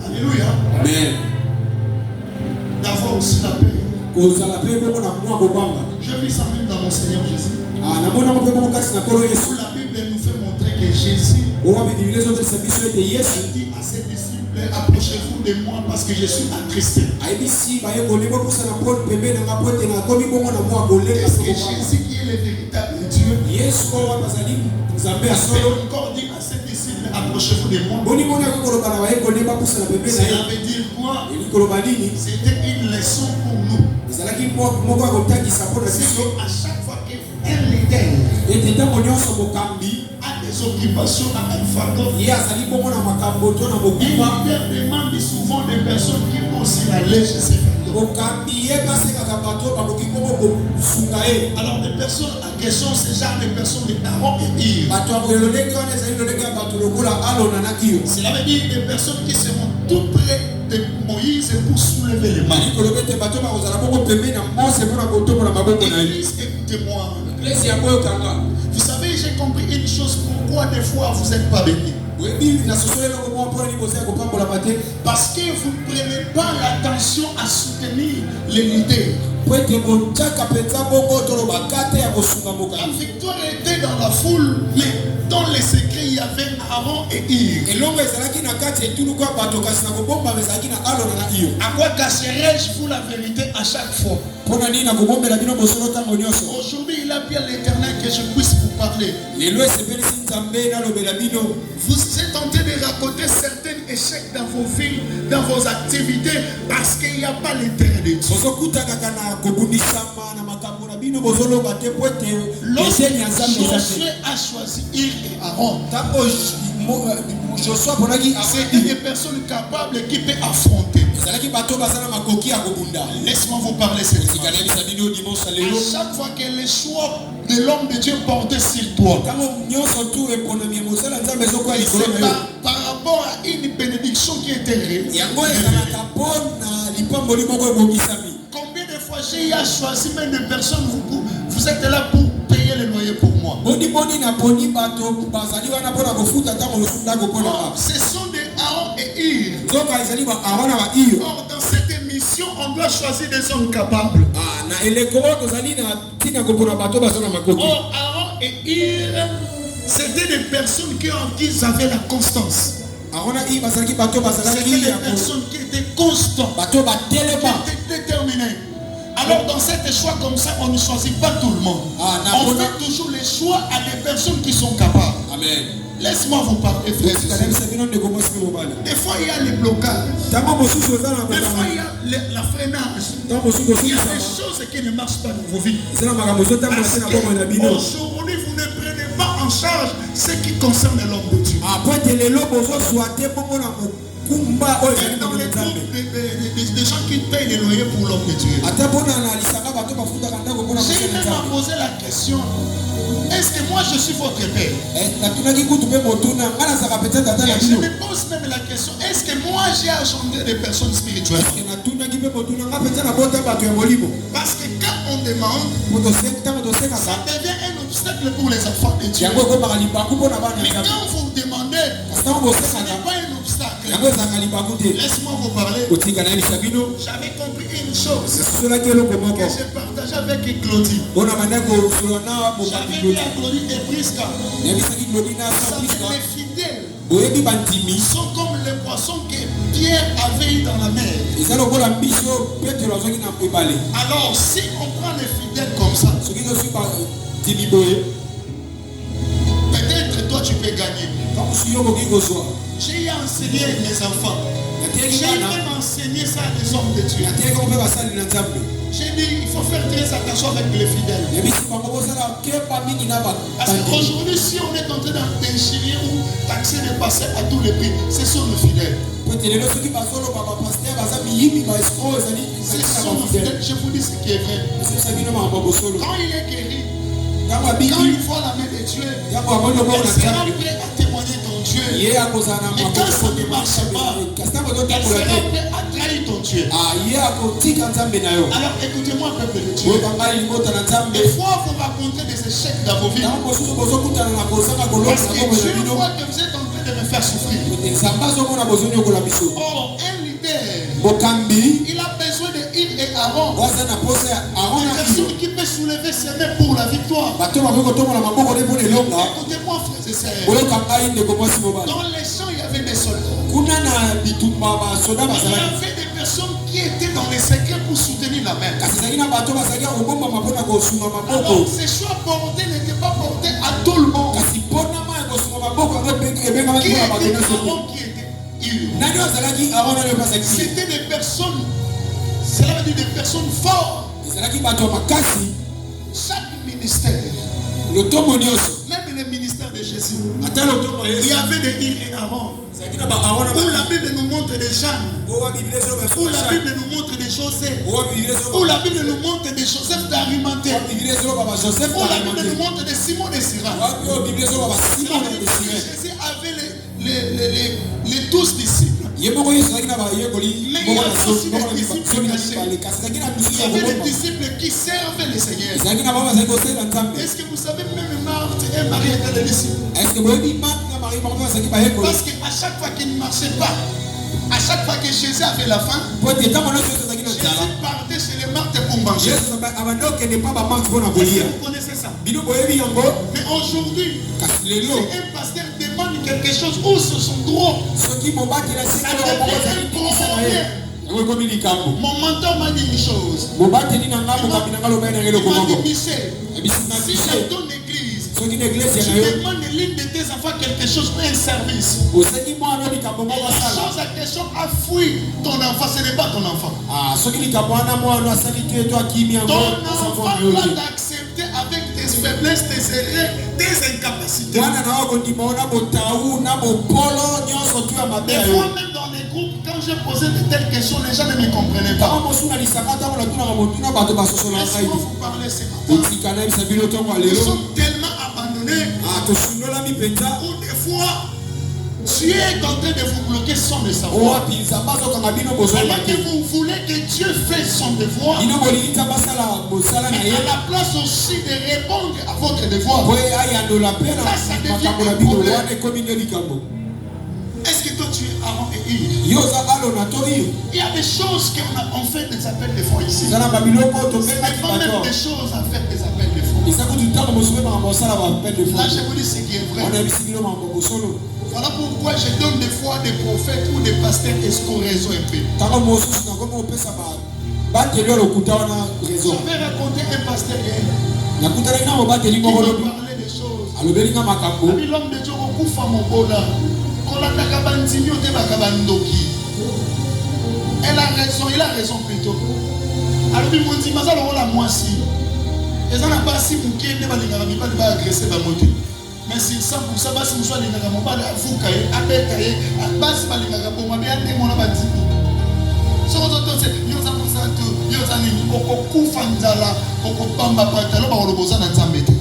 Alléluia. Amen. D'avoir aussi la paix. J'ai vu ça même dans mon Seigneur Jésus. La Bible nous fait montrer que Jésus dit à ses disciples, approchez-vous de moi parce que je suis attristé. Est-ce que Jésus qui est le véritable Dieu encore dit à ses disciples, approchez-vous de moi? Cela veut dire quoi? C'était une leçon pour nous. C'est qu'à chaque fois qu'un leader a des occupations à un fardeau, il demande souvent des personnes qui vont aussi alléger ces fardeaux. Alors des personnes en question, c'est genre des personnes de Aaron et Ir. Cela veut dire des personnes qui seront tout près de Moïse pour soulever les mains. Église, écoutez-moi. Vous savez, j'ai compris une chose. Pourquoi des fois vous n'êtes pas bénis? Parce que vous ne prenez pas l'attention à soutenir les leaders. La victoire était dans la foule, mais dans les secrets, il y avait Aaron et Ir. À quoi cacherai-je vous la vérité à chaque fois? Aujourd'hui, il a bien l'Éternel que je puisse vous parler. Vous êtes tenté de raconter certains échecs dans vos vies, dans vos activités, parce qu'il n'y a pas l'intérêt de Dieu. Josué a choisi Ir et Aaron. C'est des personnes capables qui peuvent affronter. Laisse-moi vous parler cette fois. À chaque fois que les choix de l'homme de Dieu portent sur toi, c'est par rapport à une bénédiction qui était réalisée. Combien de fois j'ai choisi même des personnes, vous êtes là pour payer le loyer pour moi. Ce sont des Aaron et Ir. Or, dans cette émission, on doit choisir des hommes capables. Or, Aaron et Ir, c'était des personnes qui avaient la constance. C'était des personnes qui étaient constantes, qui étaient déterminées. Alors dans cet choix comme ça, on ne choisit pas tout le monde. On fait toujours les choix à des personnes qui sont capables. Amen. Laisse-moi vous parler, frère. Des fois, il y a les blocages. Des fois, il y a la freinage. Il y a des choses qui ne marchent pas dans vos vies. Aujourd'hui, vous ne prenez pas en charge ce qui concerne l'homme de Dieu. Dans les groupes des gens qui payent les loyers pour l'homme de Dieu. J'ai même posé la question. Est-ce que moi je suis votre père? Je me pose même la question. Est-ce que moi j'ai engendré des personnes spirituelles? Parce que quand on demande, ça devient un obstacle pour les enfants de Dieu. Mais quand vous demandez, ce n'est pas un obstacle. Laisse-moi vous parler. J'avais compris une chose que j'ai partagé avec Claudie. J'avais dit à Claudie et Prisca, les fidèles sont comme les poissons que Pierre avait eu dans la mer. Alors si on prend les fidèles comme ça, peut-être toi tu peux gagner. J'ai enseigné les enfants. J'ai même enseigné ça à des hommes de Dieu. J'ai dit il faut faire très attention avec les fidèles. Parce qu'aujourd'hui, si on est en train d'enchiner ou taxer de passer à tous les prix, ce sont les fidèles. Ce sont les fidèles. Je vous dis ce qui est vrai. Quand il est guéri, quand il voit la main de Dieu, il sera prêt à témoigner ton Dieu. Mais quand ça ne marche pas, il sera prêt à trahir ton Dieu. Alors écoutez-moi, peuple de Dieu. Des fois, vous racontez des échecs dans vos vies. Parce que Dieu voit que vous êtes en train de me faire souffrir. Oh, un leader, il a besoin de Hir et Aaron. Une personne qui peut soulever ses mains pour la victoire. Écoutez-moi, frères et sœurs. Dans les champs, il y avait des soldats. Il y avait des personnes qui étaient dans les secrets pour soutenir la main. Alors, ces choix portés n'étaient pas portés à tout le monde. Qui était Aaron, qui était Hir. C'était des personnes, cela veut dire des personnes fortes. Chaque ministère, même le ministère de Jésus, il y avait des Hir et Aaron. Où la Bible nous montre des Jean, où la Bible nous montre des Joseph, où la Bible nous montre des Joseph d'Arimathée, où la Bible nous montre des Simon de Syra. Jésus avait les 12 disciples. Mais il y avait aussi des disciples cachés. Il y avait des disciples qui servaient le Seigneur. Est-ce que vous savez, même Marthe et Marie étaient des disciples? Parce qu'à chaque fois qu'il ne marchait pas, à chaque fois que Jésus avait la faim, Jésus partait chez les Marthe pour manger. Est-ce que vous connaissez ça? Mais aujourd'hui, si un pasteur demande quelque chose, où ce sont droits, ça devient un Mon mentor m'a dit une chose. Il m'a dit, Michel, si je donne l'église, tu demandes l'une de tes enfants quelque chose pour un service. La chose à question a fui ton enfant, ce n'est pas ton enfant. Ton enfant doit t'accepter avec tes faiblesses, tes erreurs, tes incapacités. Des fois, même dans les groupes, quand j'ai posé de telles questions, les gens ne me comprenaient pas. Est-ce que vous parlez ce matin? Ils sont tellement abandonnés. Ou des fois, Dieu est en train de vous bloquer sans le savoir. Alors que vous voulez que Dieu fasse son devoir, mais à la place aussi de répondre à votre devoir, ça devient un problème. Est-ce que toi tu es Aaron et Hir? Il y a des choses qu'on fait des appels de foi ici. Mais pas même des choses à faire des appels de foi. Là je vous dis ce qui est vrai. Voilà pourquoi je donne des fois des prophètes ou des pasteurs escrocs réseau un peu. Je vais raconter un pasteur qui veut parler des choses. L'homme de Dieu beaucoup mon bola. Elle a raison, il a raison plutôt. Alors il m'a dit, mais alors la moi si. Et ça n'a pas si vous qui êtes pas agresser ma moto. Mais si 100% basi nous soit les gars mon pas avuka abeta basi ba les gars pour ma bien des mon abati. So to c'est yo za musantu yo za ni koko kufa nzala koko pamba patalo ba roboza na nzambete.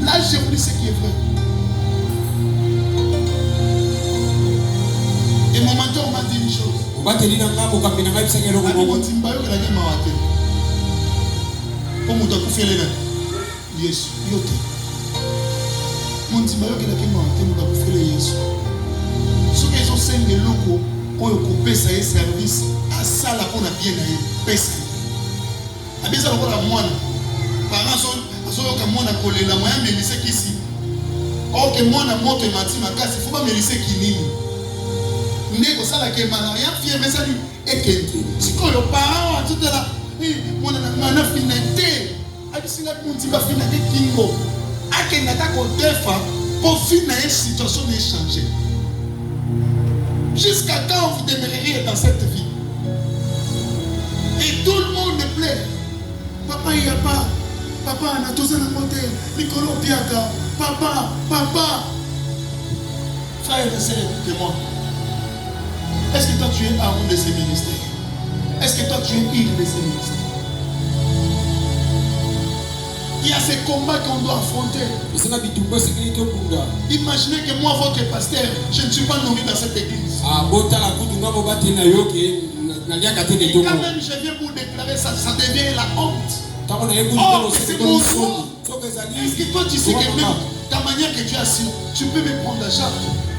Là je vous dis ce qui est vrai. Et mon mentor m'a dit une chose. On va te dire dans la boca mais n'a pas ça que le robot timba yo que la game mawate. Comme on t'a fait les yes, yo. Mon timba yo que la game mawate on t'a fait les yes. Ceux qui sont cinq de locaux pour couper ça et service à ça là qu'on a bien pesa. A bien ça on la moine. Par exemple, aso yo ka mona kolela moya mais c'est qui ici. Oh que mona moto et mati makasi, faut pas me laisser kinini. Nego sala ke malaria fie mesali ekente sikoyo parents tout là mona na finité abisinga kunti ba finité kingo akenda ta ko defa pour finir une situation d'échanger jusqu'à quand vous demeureriez dans cette vie et tout le monde plaît papa il y a pas papa na toza na monter Nicolo Piaka papa frère et sœur de moi. Est-ce que toi tu es Aaron de ces ministères? Est-ce que toi tu es Hir de ces ministères? Il y a ces combats qu'on doit affronter. Imaginez que moi, votre pasteur, je ne suis pas nourri dans cette église. Et quand même je viens pour déclarer ça, ça devient la honte. Oh, c'est mon choix. Est-ce que toi tu sais que même ta manière que tu as assis, tu peux me prendre à charge.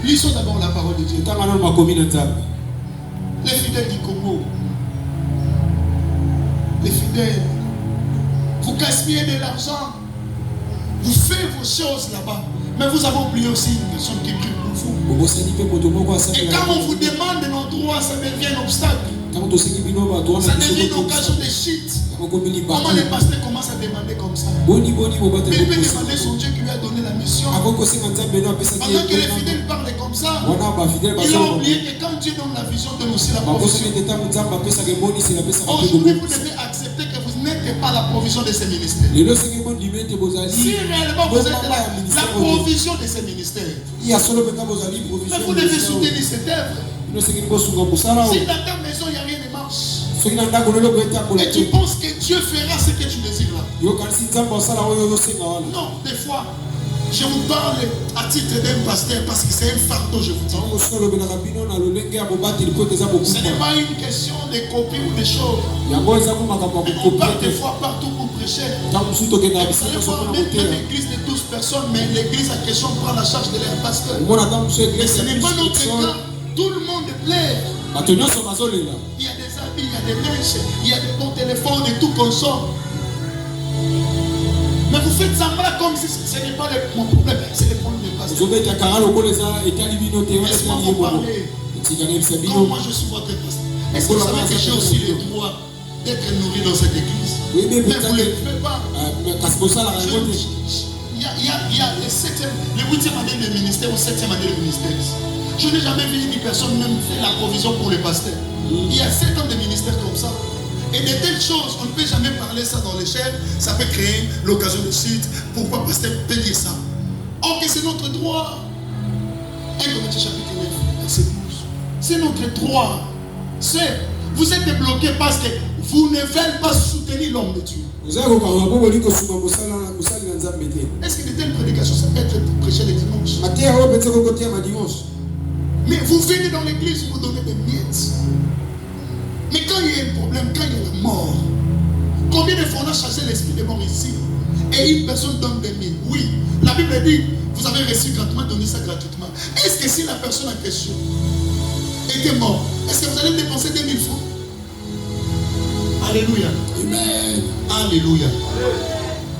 Lisons d'abord la parole de Dieu. Les fidèles du Congo, les fidèles, vous gaspillez de l'argent, vous faites vos choses là-bas, mais vous avez oublié aussi une personne qui prie pour vous. Et quand on vous demande nos droits, ça devient un obstacle. Ça devient une occasion de shit. Comment les pasteurs commencent à demander comme ça? Mais il peut demander son Dieu qui lui a donné la mission. Pendant que les fidèles parlent comme ça, il a oublié que quand Dieu donne la vision, donne aussi la provision. Aujourd'hui, vous devez accepter que vous n'êtes pas la provision de ces ministères. Si réellement vous êtes la provision de ces ministères, mais vous devez soutenir cette œuvre. Si dans ta maison il n'y a rien de marche, et tu penses que Dieu fera ce que tu désires là. Non, des fois, je vous parle à titre d'un pasteur parce que c'est un fardeau, je vous dis. Ce n'est pas une question de copier ou de choses. On part des fois partout pour prêcher. Vous allez voir même l'église de 12 personnes, mais l'église en question prend la charge de leur pasteur. Mais ce n'est pas notre cas. Tout le monde plaît. Il y a des habits, il y a des mèches, il y a des bons téléphones et tout consomme. Mais vous faites semblant comme si ce n'est pas mon problème, c'est le problème des pasteurs. Laisse-moi vous parler. Quand moi je suis votre pasteur, est-ce que vous savez que j'ai aussi le droit d'être nourri dans cette église? Mais vous ne le faites pas. Il y a le 8e année de ministère ou 7e année de ministère. Je n'ai jamais vu une personne même faire la provision pour les pasteurs. Il y a 7 ans de ministère comme ça. Et de telles choses, on ne peut jamais parler ça dans les chaînes. Ça peut créer l'occasion de suite. Pourquoi pasteur peut dire ça? Or que c'est notre droit. 1 Corinthiens chapitre 9, verset 12. C'est notre droit. Vous êtes bloqués parce que vous ne voulez pas soutenir l'homme de Dieu. Est-ce que de telles prédications, ça peut être prêché le dimanche? Mais vous venez dans l'église, vous donnez des miettes. Mais quand il y a un problème, quand il y a la mort, combien de fois on a chassé l'esprit de mort ici? Et une personne donne des miettes. Oui, la Bible dit, vous avez reçu gratuitement, donnez ça gratuitement. Est-ce que si la personne en question était morte, est-ce que vous allez dépenser 2000 francs? Alléluia. Amen. Alléluia.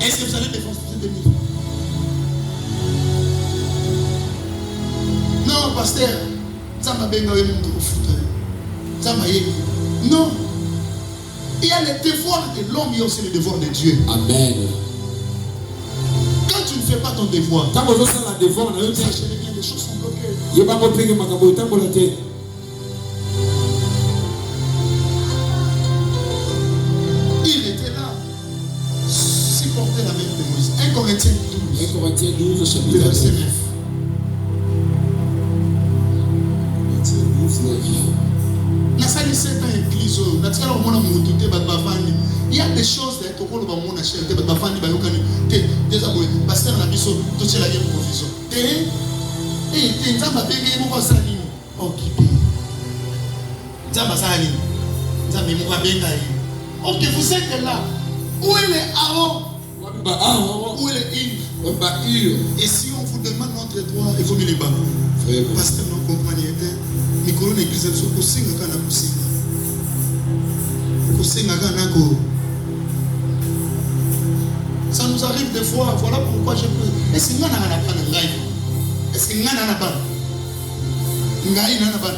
Est-ce que vous allez dépenser 2000 francs? Non, pasteur. Non. Il y a le devoir de l'homme, il y a aussi le devoir de Dieu. Amen. Quand tu ne fais pas ton devoir, sachez bien les choses sont bloquées. Il était là, supportait la main de Moïse. 1 Corinthiens 12, chapitre verset 9. Il y a des choses ok, vous êtes là. Où est le Aaron? Où est le Yves? Et si on vous demande notre droit, il faut me les battre. Pasteur, non, compagnie, Nicolas, l'église, elle se pousse, ça nous arrive des fois. Voilà pourquoi je peux. Est-ce qu'il y a un live? Est-ce qu'il y a un ban? Il y a un ban.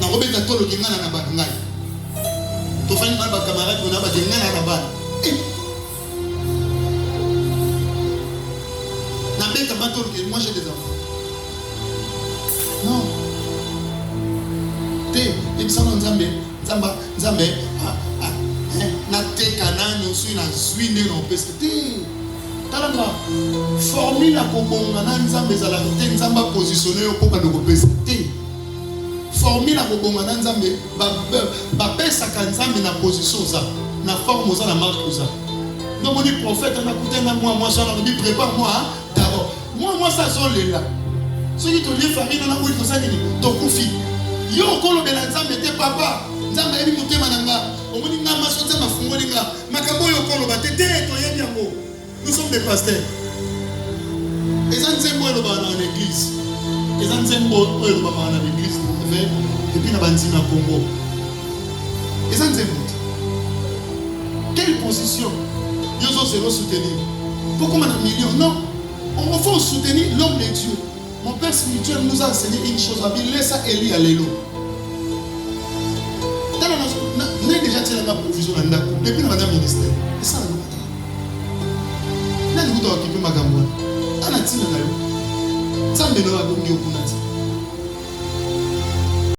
Na robeta tolo ki ngana na ban ngai. To fani ba camarade na ba ngana na ban. Na beta ba tolo ki moi j'ai des enfants. Non. Te imsana nzambe na te kanani aussi na zwine no pesete. Talanga formule la kobonga na nzambe za la te nzamba positionner yo koka de pesete. Formule la kobonga na nzambe ba pesa ka nzambe na position za na forme za na marque za. Donc on dit prophète na kutenga moi ça on dit prépare moi d'abord. Moi ça sont les là. Ce qui te lie famille na où il faut ça ni to kufi. Yo kolo de la nzambe te papa. Nzambe ebi mutema nanga. Omoni nga maso nzambe afungoli nga. Makambo yo kolo ba te to yebi yango. Nous sommes des pasteurs. nzembo oyo ba na l'église. Eza nzembo oyo ba na l'église. Et puis na banzina Congo. Eza nzembo. Quelle position? Dieu se soutenir. Pourquoi on a millions? Non. On faut soutenir l'homme de Dieu. Mon père spirituel nous a enseigné une chose. Il laisse ça Élie à l'élo. Nous avons déjà tiré la provision depuis notre ministère. Et ça, nous avons occupé ma gamme. On a tiré la gamme. Ça me donne à